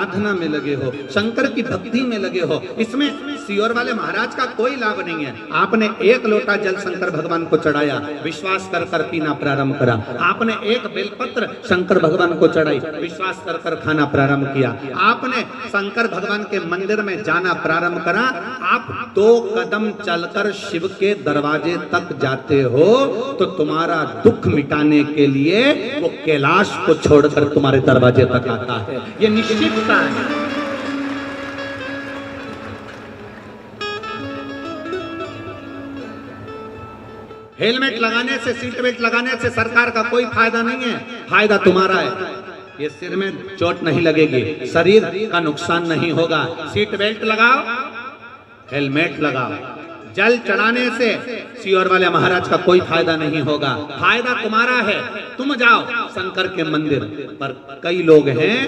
साधना में लगे हो, शंकर की भक्ति में लगे हो, इसमें सियोर वाले महाराज का कोई लाभ नहीं है। आपने एक लोटा जल शंकर भगवान को चढ़ाया, विश्वास कर कर पीना प्रारंभ करा। आपने एक बेलपत्र शंकर भगवान को चढ़ाई, विश्वास कर कर खाना प्रारंभ किया। आपने शंकर भगवान के मंदिर में जाना प्रारंभ करा। आप 2 कदम चलकर शिव के दरवाजे तक जाते हो तो तुम्हारा दुख मिटाने के लिए वो कैलाश को छोड़कर तुम्हारे दरवाजे तक आता है। ये निश्चित है। हेलमेट लगाने से, सीट बेल्ट लगाने से सरकार का कोई फायदा नहीं है, फायदा तुम्हारा है। ये सिर में चोट नहीं लगेगी, शरीर का नुकसान नहीं होगा। सीट बेल्ट लगाओ, हेलमेट लगाओ। जल चढ़ाने से सियोर वाले महाराज का कोई फायदा नहीं होगा, फायदा तुम्हारा है। तुम जाओ शंकर के मंदिर पर। कई लोग हैं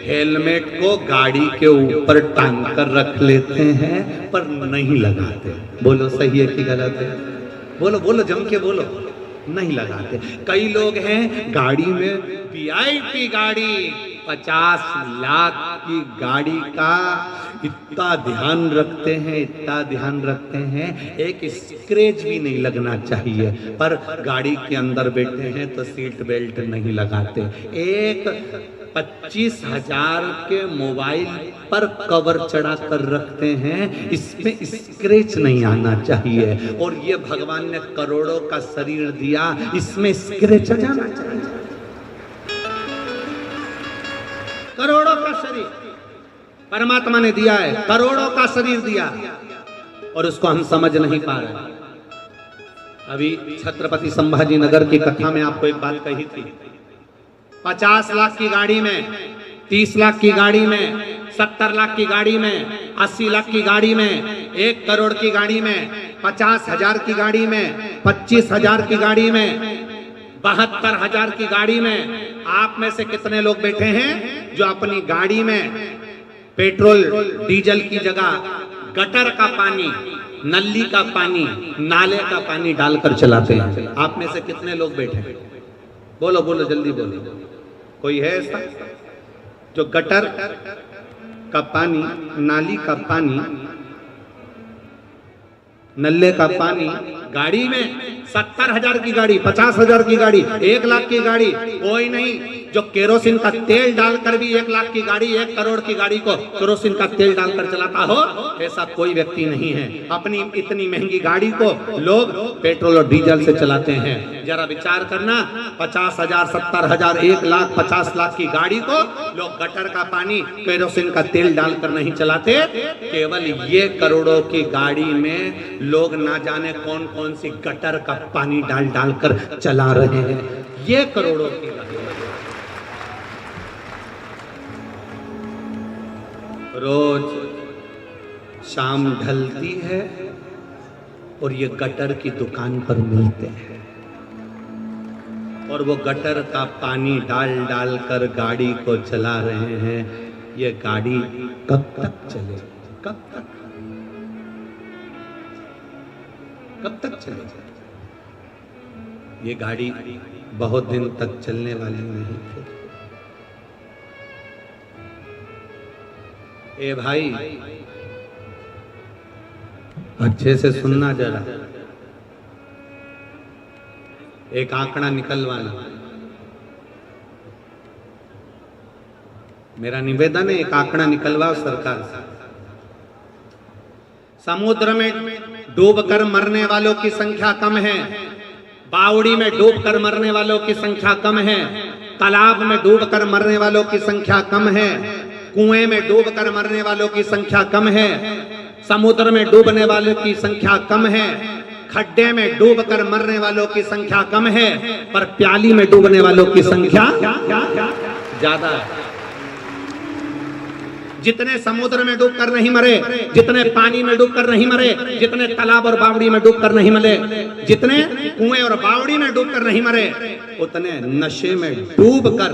हेलमेट को गाड़ी के ऊपर टांग कर रख लेते हैं पर नहीं लगाते। बोलो सही है कि गलत है? बोलो बोलो, जम के बोलो। नहीं लगाते। कई लोग हैं गाड़ी में VIP गाड़ी, 50 लाख की गाड़ी का इतना ध्यान रखते हैं, इतना ध्यान रखते हैं, एक स्क्रैच भी नहीं लगना चाहिए, पर गाड़ी के अंदर बैठे हैं तो सीट बेल्ट नहीं लगाते। एक 25,000 के मोबाइल पर कवर चढ़ा कर रखते हैं, इसमें स्क्रैच नहीं आना चाहिए। और ये भगवान ने करोड़ों का शरीर दिया, इसमें स्क्रैच जाना चाहिए। करोड़ों का शरीर परमात्मा ने दिया है, करोड़ों का शरीर दिया और उसको हम समझ नहीं पा रहे। अभी छत्रपति संभाजी नगर की कथा में आपको एक बात कही थी। 50 लाख की गाड़ी में, 30 लाख की गाड़ी में, 70 लाख की गाड़ी में, 80 लाख की गाड़ी में, 1 करोड़ की गाड़ी में, 50,000 की गाड़ी में, 25,000 की गाड़ी में, 72,000 की गाड़ी में आप में से कितने लोग बैठे हैं जो अपनी गाड़ी में पेट्रोल डीजल की जगह गटर का पानी, नली का पानी, नाले का पानी डालकर चलाते हैं? आप में से कितने लोग बैठे हैं? बोलो बोलो, जल्दी बोलो। कोई है ऐसा जो गटर का पानी, नाली का पानी, नल्ले का पानी गाड़ी में, 70,000 की गाड़ी, 50,000 की गाड़ी, 1 लाख की गाड़ी, कोई नहीं जो केरोसिन का तेल डालकर भी 1 लाख की गाड़ी, 1 करोड़ की गाड़ी को केरोसिन का तेल डालकर चलाता हो? ऐसा कोई व्यक्ति नहीं है। अपनी इतनी महंगी गाड़ी को लोग पेट्रोल और डीजल से चलाते हैं। जरा विचार करना, 50,000, 70,000, 1 लाख, 50 लाख की गाड़ी को लोग गटर का पानी, केरोसिन का तेल डालकर नहीं चलाते। केवल ये करोड़ों की गाड़ी में लोग ना जाने कौन कौन सी गटर का पानी डाल डालकर चला रहे हैं। ये करोड़ों की गाड़ी। रोज शाम ढलती है और ये गटर की दुकान पर मिलते हैं और वो गटर का पानी डाल डाल कर गाड़ी को चला रहे हैं। ये गाड़ी कब तक चले? कब तक? कब तक चले? ये गाड़ी बहुत दिन तक चलने वाली नहीं थी। ए भाई, अच्छे से सुनना जरा, एक आंकड़ा निकलवाना। मेरा निवेदन है, एक आंकड़ा निकलवाओ सरकार से। समुद्र में डूबकर मरने वालों की संख्या कम है, बावड़ी में डूबकर मरने वालों की संख्या कम है, तालाब में डूबकर मरने वालों की संख्या कम है, कुएं में डूबकर मरने वालों की संख्या कम है, समुद्र में डूबने वालों की संख्या कम है, खड्डे में डूबकर मरने वालों की संख्या कम है, पर प्याली में डूबने वालों की संख्या ज्यादा है। जितने समुद्र में डूबकर नहीं मरे, जितने पानी में डूबकर नहीं मरे, जितने तालाब और बावड़ी में डूबकर नहीं मरे, जितने कुएं और बावड़ी में डूबकर नहीं मरे, उतने नशे में डूबकर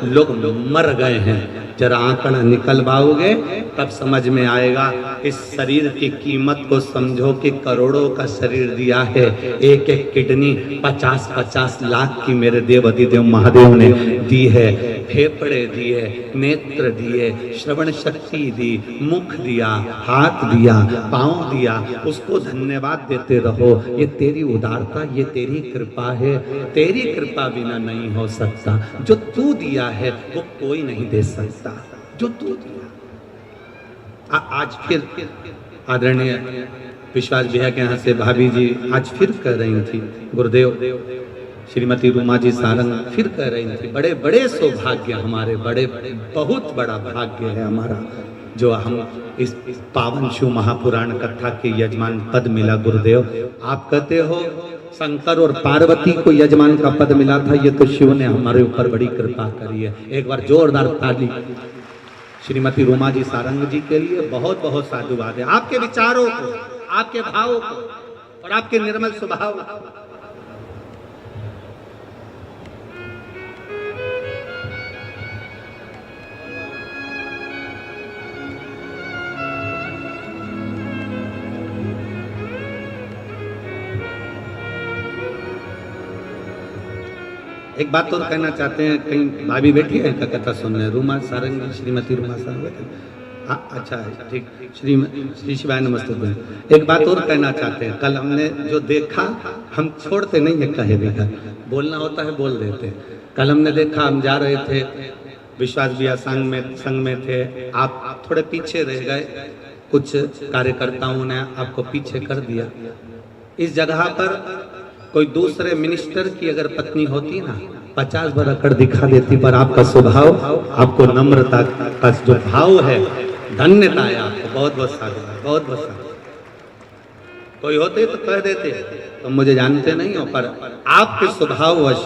लोग मर गए हैं। जरा आंकड़ा निकलवाओगे तब समझ में आएगा। इस शरीर की कीमत को समझो कि करोड़ों का शरीर दिया है, एक एक किडनी 50-50 लाख की मेरे देव अधिदेव महादेव ने दी है, फेफड़े दिए, नेत्र दिए, श्रवण शक्ति दी, मुख दिया, हाथ दिया, पांव दिया, उसको धन्यवाद देते रहो। ये तेरी उदारता, ये तेरी कृपा है, तेरी कृपा बिना नहीं हो सकता। जो तू दिया है वो कोई नहीं दे सकता, जो तू दिया। आज फिर आदरणीय विश्वास भैया के यहाँ से भाभी जी आज फिर कह रही थी, गुरुदेव श्रीमती रूमा जी सारंग फिर कह रही थी, बड़े बड़े सौभाग्य हमारे, बड़े बहुत बड़ा भाग्य है हमारा जो हम इस पावन शिव महापुराण कथा के यजमान पद मिला। गुरुदेव आप कहते हो शंकर और पार्वती को यजमान का पद मिला था, ये तो शिव ने हमारे ऊपर बड़ी कृपा करी है। एक बार जोरदार ताली श्रीमती रूमा जी सारंग जी के लिए। बहुत बहुत साधुवाद है आपके विचारों को, आपके भावों को और आपके निर्मल स्वभाव को। एक बात और कहना चाहते हैं, कहीं भाभी बैठी है कथा सुनने, रूमा सारंग जी, श्रीमती रूमा सारंग। अच्छा है, ठीक। श्री शिवाय नमस्ते। एक बात और कहना चाहते हैं, कल हमने जो देखा हम छोड़ते नहीं है, कहे देखा बोलना होता है बोल देते हैं। कल हमने देखा, हम जा रहे थे विश्वास भैया संग में थे, आप थोड़े पीछे रह गए, कुछ कार्यकर्ताओं ने आपको पीछे कर दिया। इस जगह पर कोई दूसरे मिनिस्टर की अगर पत्नी होती ना 50 बार अकड़ दिखा देती, पर आपका स्वभाव, आपको नम्रता का जो भाव है, धन्यता है आपको। बहुत बहुत साधुवाद, बहुत बहुत साधुवाद। कोई होते तो कह देते, तो मुझे जानते नहीं हो, पर आपके स्वभाववश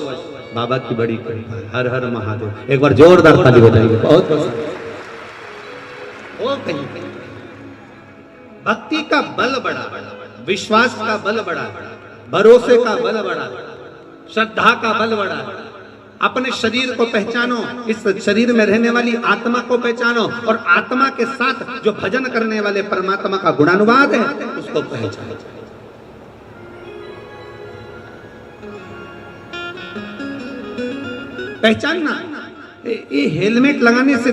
बाबा की बड़ी कृपा है। हर हर महादेव। एक बार जोरदार ताली बजाइए। बहुत बहुत कहीं भक्ति का बल बड़ा, विश्वास का बल बड़ा, भरोसे का बल बड़ा, श्रद्धा का बल बड़ा। अपने शरीर को पहचानो, इस शरीर में रहने वाली आत्मा को पहचानो, और आत्मा के साथ जो भजन करने वाले परमात्मा का गुणानुवाद है उसको पहचानो। पहचानना। ये हेलमेट लगाने से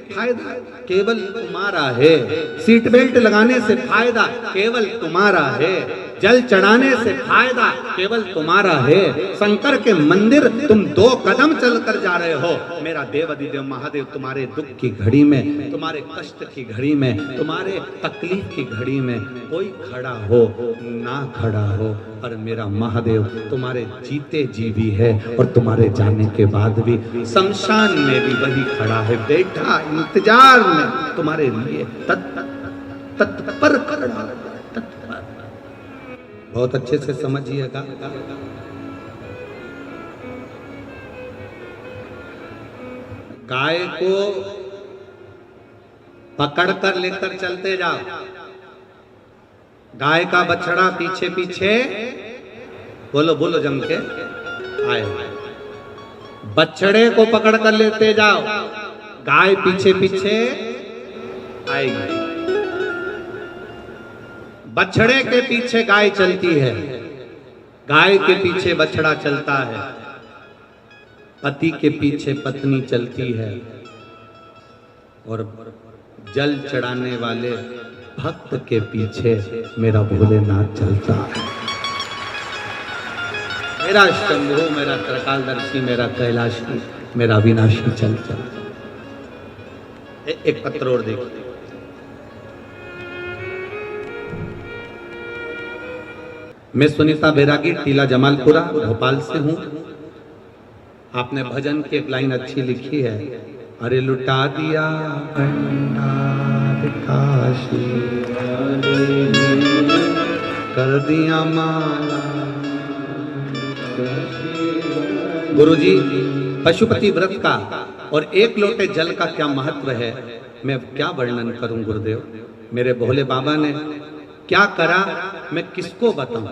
फायदा केवल तुम्हारा है, सीट बेल्ट लगाने से फायदा केवल तुम्हारा है, जल चढ़ाने से फायदा केवल तुम्हारा है। शंकर के मंदिर तुम 2 कदम चलकर जा रहे हो। मेरा देव अधिदेव महादेव तुम्हारे दुख की घड़ी में, तुम्हारे कष्ट की घड़ी में, तुम्हारे तकलीफ की घड़ी में कोई खड़ा हो ना खड़ा हो, पर मेरा महादेव तुम्हारे जीते जी भी है और तुम्हारे जाने के बाद भी शमशान में भी वही खड़ा है, बैठा इंतजार में तुम्हारे लिए तत्पर खड़ा। बहुत अच्छे से समझिएगा। गाय को पकड़कर लेकर चलते जाओ, गाय का बछड़ा पीछे पीछे, बोलो बोलो जम के आए, बछड़े को पकड़कर लेते जाओ, गाय पीछे पीछे आएगी। बछड़े के पीछे गाय चलती है, गाय के पीछे बछड़ा चलता है, पति के पीछे पत्नी चलती है, और जल चढ़ाने वाले भक्त के पीछे मेरा भोलेनाथ चलता है। मेरा शंभु, मेरा त्रिकालदर्शी, मेरा कैलाशी, मेरा विनाशी चल चल। एक पत्र और देखिए। मैं सुनीता बैरागी, टीला जमालपुरा, भोपाल से हूँ। आपने भजन की एक लाइन अच्छी लिखी है, अरे लुटा दिया भंडार काशी, कर दिया माला। गुरुजी, पशुपति व्रत का और 1 लोटे जल का क्या महत्व है, मैं क्या वर्णन करूं गुरुदेव। मेरे भोले बाबा ने क्या करा, मैं किसको बताऊं।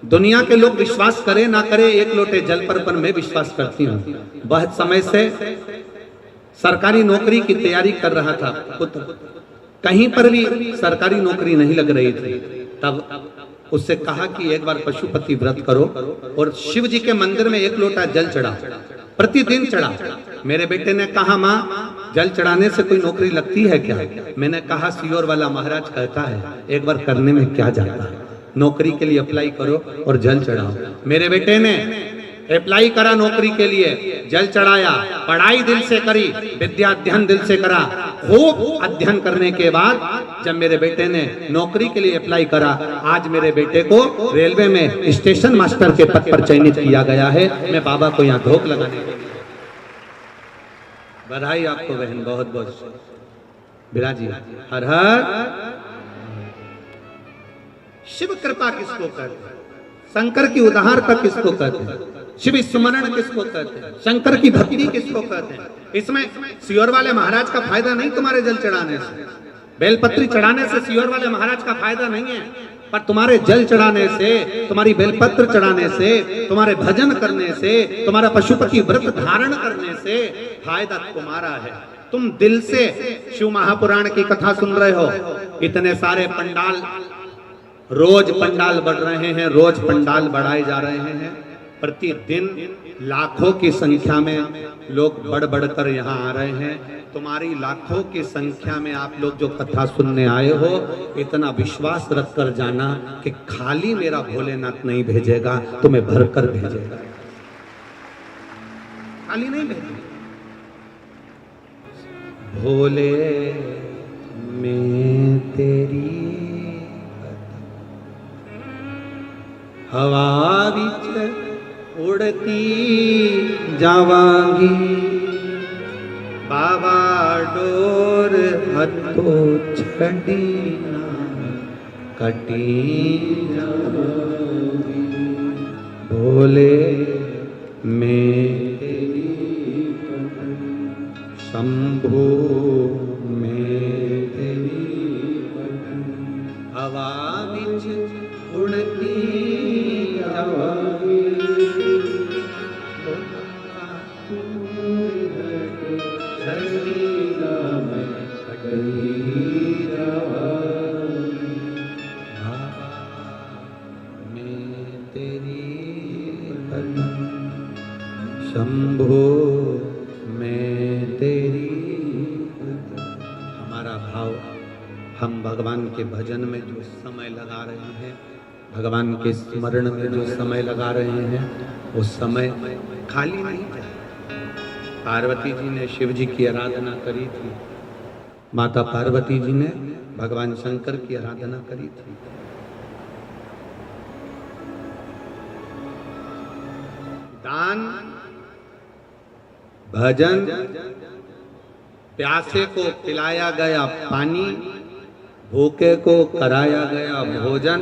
दुनिया के लोग विश्वास करे ना करे 1 लोटे जल पर मैं विश्वास करती हूँ। बहुत समय से सरकारी नौकरी की तैयारी कर रहा था पुत्र, कहीं पर भी सरकारी नौकरी नहीं लग रही थी। तब उससे कहा कि एक बार पशुपति व्रत करो और शिव जी के मंदिर में 1 लोटा जल चढ़ा, प्रतिदिन चढ़ा। मेरे बेटे ने कहा, माँ जल चढ़ाने से कोई नौकरी लगती है क्या? मैंने कहा, सियोर वाला महाराज कहता है, एक बार करने में क्या जाता है, नौकरी के लिए अप्लाई करो और जल चढ़ाओ। मेरे बेटे ने अप्लाई करा नौकरी के लिए, जल चढ़ाया, पढ़ाई दिल से करी, विद्या अध्ययन दिल से करा। खूब अध्ययन करने के बाद जब मेरे बेटे ने नौकरी के लिए अप्लाई करा, आज मेरे बेटे को रेलवे में स्टेशन मास्टर के पद पर चयनित किया गया है। मैं बाबा को यहाँ धोख लगाने के लिए बधाई आपको बहन, बहुत बहुत बिराजी। हर हर। शिव कृपा किसको कहते हैं? शंकर की उदारता किसको कहते हैं? शिव स्मरण किसको कहते हैं? शंकर की भक्ति किसको कहते हैं? इसमें सियोर वाले महाराज का फायदा नहीं तुम्हारे जल चढ़ाने से, बेलपत्री चढ़ाने से सियोर वाले महाराज का फायदा नहीं है, पर तुम्हारे जल चढ़ाने से, तुम्हारी बेलपत्र चढ़ाने से, तुम्हारे भजन करने से, तुम्हारा पशुपति व्रत धारण करने से फायदा तुम्हारा है। तुम दिल से शिव महापुराण की कथा सुन रहे हो। इतने सारे पंडाल, रोज पंडाल बढ़ रहे हैं, रोज पंडाल बढ़ाए जा रहे हैं। प्रतिदिन लाखों की संख्या में लोग बढ़ बढ़कर यहाँ आ रहे हैं। तुम्हारी लाखों की संख्या में आप लोग जो कथा सुनने आए हो, इतना विश्वास रख कर जाना कि खाली मेरा भोलेनाथ नहीं भेजेगा, तुम्हें भरकर भेजेगा, खाली नहीं भेजेगा। भोले मैं तेरी हवा विच उड़ती जावांगी, बाबा डोर हथो छड़ी ना कटी जावांगी। भोले मैं तेरी शंभू मैं तेरी हवा विच उड़ती जावांगी, शंभो मैं तेरी। हमारा भाव, हम भगवान के भजन में जो समय लगा रहे हैं, भगवान के स्मरण में जो समय लगा रहे हैं, वो समय खाली नहीं है। पार्वती जी ने शिव जी की आराधना करी थी, माता पार्वती जी ने भगवान शंकर की आराधना करी थी। दान, भजन, प्यासे को पिलाया गया पानी, भूखे को कराया गया भोजन,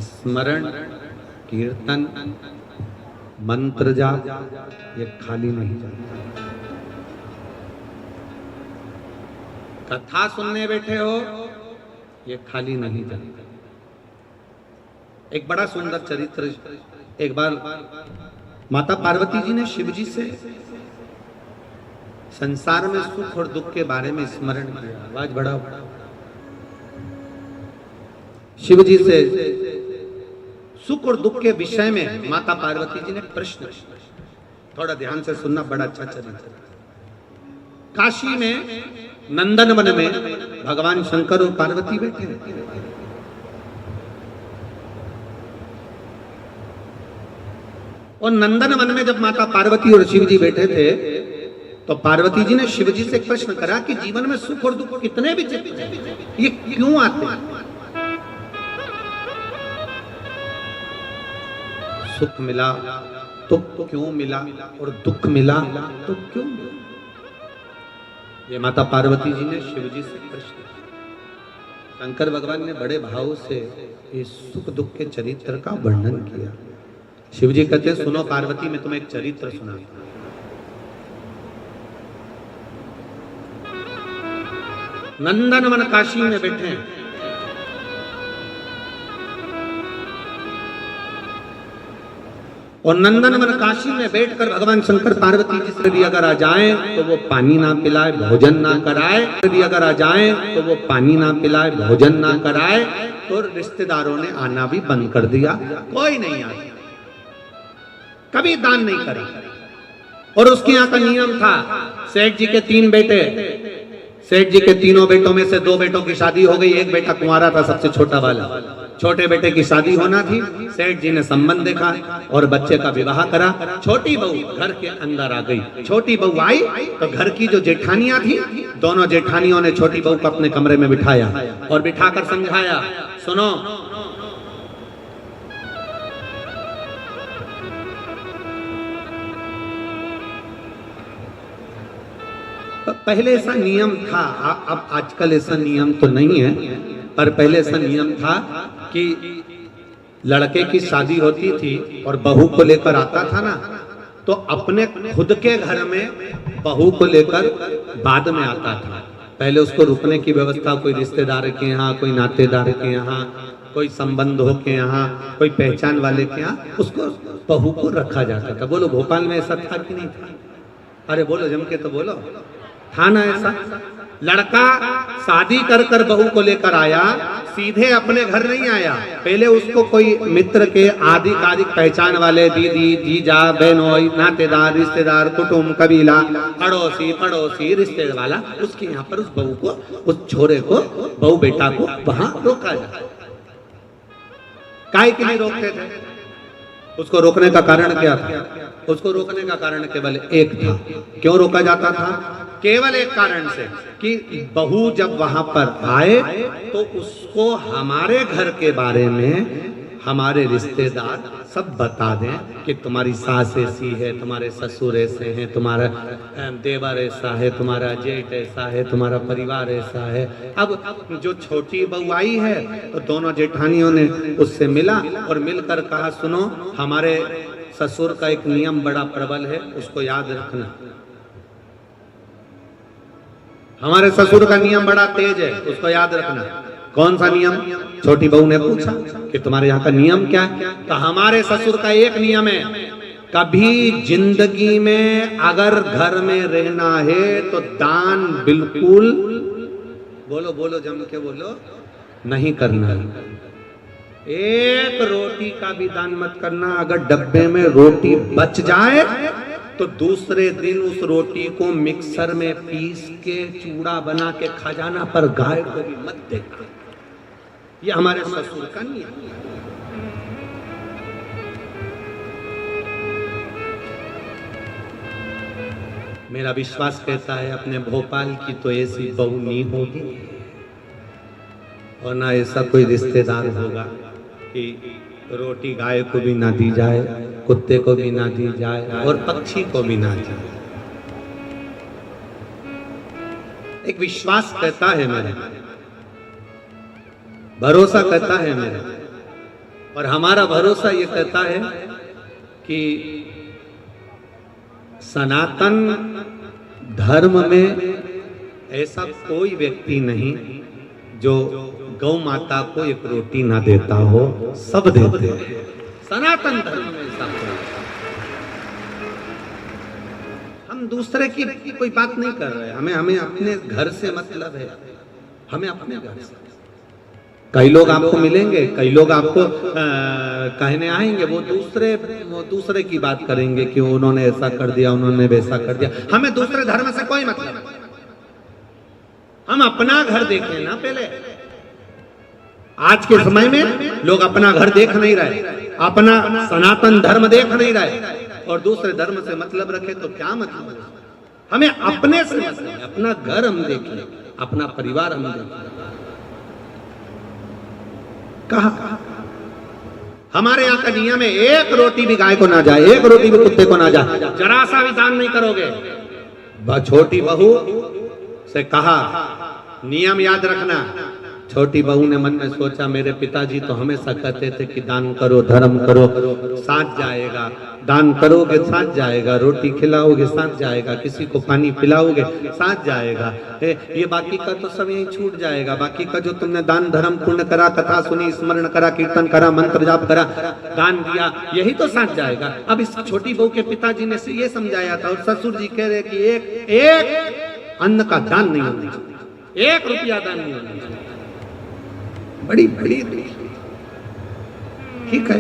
स्मरण, कीर्तन, मंत्र जाप, ये खाली नहीं जाता। कथा सुनने बैठे हो, ये खाली नहीं जाता। एक बड़ा सुंदर चरित्र, एक बार माता पार्वती जी ने शिव जी से संसार में सुख और दुख के बारे में स्मरण किया। आवाज बढ़ाओ। शिव जी से सुख और दुख के विषय में माता पार्वती जी ने प्रश्न, थोड़ा ध्यान से सुनना, बड़ा अच्छा चरित्र। काशी में नंदन वन में भगवान शंकर और पार्वती बैठे, और नंदन वन में जब माता पार्वती और शिव जी बैठे थे, तो पार्वती जी ने शिव जी से प्रश्न करा कि जीवन में सुख और दुख कितने भी ये क्यों आते हैं? सुख मिला तो क्यों मिला, और दुख मिला तो क्यों मिला? ये माता पार्वती जी ने शिव जी से प्रश्न किया। शंकर भगवान ने बड़े भाव से इस सुख दुख के चरित्र का वर्णन किया। शिव जी कहते, सुनो पार्वती, मैं तुम्हें एक चरित्र सुनाता हूं। नंदनवन काशी में बैठे हैं, और नंदनवन काशी में बैठकर भगवान शंकर पार्वती जी से भी अगर आ जाएं तो वो पानी ना पिलाए, भोजन ना कराए, भी अगर आ जाएं तो वो पानी ना पिलाए, भोजन ना कराए, तो रिश्तेदारों ने आना भी बंद कर दिया, कोई नहीं आया, कभी दान नहीं करा। और उसके यहाँ का नियम था, सेठ जी के 3 बेटे, सेठ जी के तीनों बेटों में से 2 बेटों की शादी हो गई, एक बेटा कुंवारा था सबसे छोटा वाला। छोटे बेटे की शादी होना थी, सेठ जी ने संबंध देखा और बच्चे का विवाह करा। छोटी बहू घर के अंदर आ गई। छोटी बहू आई तो घर की जो जेठानियां थी, दोनों जेठानियों ने छोटी बहू को अपने कमरे में बिठाया और बिठाकर समझाया, सुनो पहले ऐसा नियम था, अब आजकल ऐसा नियम तो नहीं है, पर पहले ऐसा नियम था कि लड़के की शादी होती थी और बहू को लेकर आता था ना, तो अपने खुद के घर में बहू को लेकर बाद में आता था। पहले उसको रुकने की व्यवस्था कोई रिश्तेदार के यहाँ, कोई नातेदार के यहाँ, कोई संबंधों के यहाँ, कोई पहचान वाले के यहाँ, उसको बहू को रखा जाता था। बोलो भोपाल में ऐसा था कि नहीं था? अरे बोलो जम के तो बोलो, था ना ऐसा? लड़का शादी कर कर बहू को लेकर आया, सीधे अपने घर नहीं आया, पहले उसको कोई मित्र के आदि आदि पहचान वाले, दीदी, जीजा, बहनोई, नातेदार, रिश्तेदार, कुटुंब, कबीला, अड़ोसी पड़ोसी, रिश्तेदार वाला, उसके यहाँ पर उस बहू को, उस छोरे को, बहू बेटा को वहां रोका जाता। काहे के लिए रोकते थे? उसको रोकने का कारण क्या था? उसको रोकने का कारण केवल एक था। क्यों रोका जाता था? केवल एक कारण से कि बहू जब वहां पर आए तो उसको हमारे घर के बारे में हमारे रिश्तेदार सब बता दें कि तुम्हारी सास ऐसी है, तुम्हारे ससुर ऐसे हैं, तुम्हारा देवर ऐसा है, तुम्हारा जेठ ऐसा है, तुम्हारा परिवार ऐसा है। अब जो छोटी बहू आई है तो दोनों जेठानियों ने उससे मिला और मिलकर कहा, सुनो हमारे ससुर का एक नियम बड़ा प्रबल है, उसको याद रखना। हमारे ससुर का नियम बड़ा तेज है, उसको याद रखना। कौन सा नियम? छोटी बहू ने पूछा कि तुम्हारे यहाँ का नियम क्या है? तो हमारे ससुर का एक नियम है, कभी जिंदगी में अगर घर में रहना है तो दान बिल्कुल, बोलो बोलो जम के बोलो, नहीं करना। एक रोटी का भी दान मत करना। अगर डब्बे में रोटी बच जाए तो दूसरे दिन उस रोटी को मिक्सर में पीस के चूड़ा बना के खा जाना, पर गाय को भी मत देना। ये हमारे ससुर का नियम है। मेरा विश्वास कहता है अपने भोपाल की तो ऐसी बहू नहीं होगी और ना ऐसा कोई रिश्तेदार होगा कि रोटी गाय को भी ना दी जाए, कुत्ते को भी ना दी जाए और पक्षी को भी ना दी जाए। एक विश्वास कहता है मेरा, भरोसा कहता है मेरा, और हमारा भरोसा ये कहता है कि सनातन धर्म में ऐसा कोई व्यक्ति नहीं जो गौ माता को एक रोटी ना देता हो, सब देते हैं। सनातन धर्म में ऐसा हम दूसरे की कोई बात नहीं कर रहे, हमें अपने घर से मतलब है, हमें अपने घर से। कई लोग आपको मिलेंगे, कई लोग आपको कहने आएंगे, वो दूसरे की बात करेंगे कि उन्होंने ऐसा कर दिया, उन्होंने वैसा कर दिया। हमें दूसरे धर्म से कोई मतलब नहीं, हम अपना घर देखें ना पहले। आज के समय में लोग अपना घर देख नहीं रहे, अपना सनातन धर्म देख नहीं रहे और दूसरे धर्म से मतलब रखे तो क्या मतलब? हमें अपने से मतलब है, अपना घर हम देखें, अपना परिवार हम देखें। कहा हमारे यहाँ का नियम है, एक रोटी भी गाय को ना जाए, एक रोटी भी कुत्ते को ना जाए, जरा सा भी दान नहीं करोगे। छोटी बहू से कहा नियम याद रखना, छोटी बहू ने मन में सोचा मेरे पिताजी तो हमेशा कहते थे कि दान करो, धर्म करो, साथ जाएगा। दान करोगे साथ जाएगा, रोटी खिलाओगे साथ जाएगा, किसी को पानी पिलाओगे साथ जाएगा। ये बाकी का तो सब यही छूट जाएगा। बाकी का जो तुमने दान धर्म पुण्य करा, कथा सुनी, स्मरण करा, कीर्तन करा, मंत्र जाप करा, दान दिया, यही तो साथ जाएगा। अब इस छोटी बहू के पिताजी ने ये समझाया था और ससुर जी कह रहे कि एक अन्न का दान नहीं होना चाहिए, 1 रुपया दान नहीं होना चाहिए। बड़ी बड़ी ठीक है।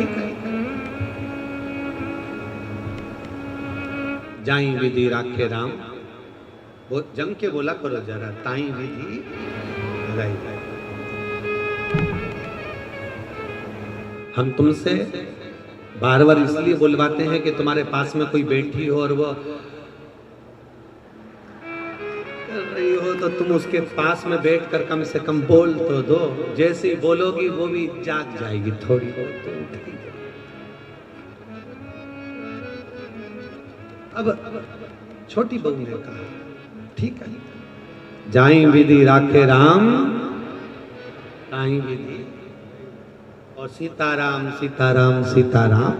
जाई विधि राखे राम, वो जम के बोला करो जरा, ताई विधि राई। हम तुमसे बार बार इसलिए बुलवाते हैं कि तुम्हारे पास में कोई बैठी हो और वो कर रही हो तो तुम उसके पास में बैठकर कम से कम बोल तो दो। जैसे ही बोलोगी वो भी जाग जाएगी, थोड़ी बहुत तो उठेगी। अब छोटी बहू ने कहा ठीक है, जाई विधि राखे राम, ताई विधि, और सीताराम सीताराम सीताराम।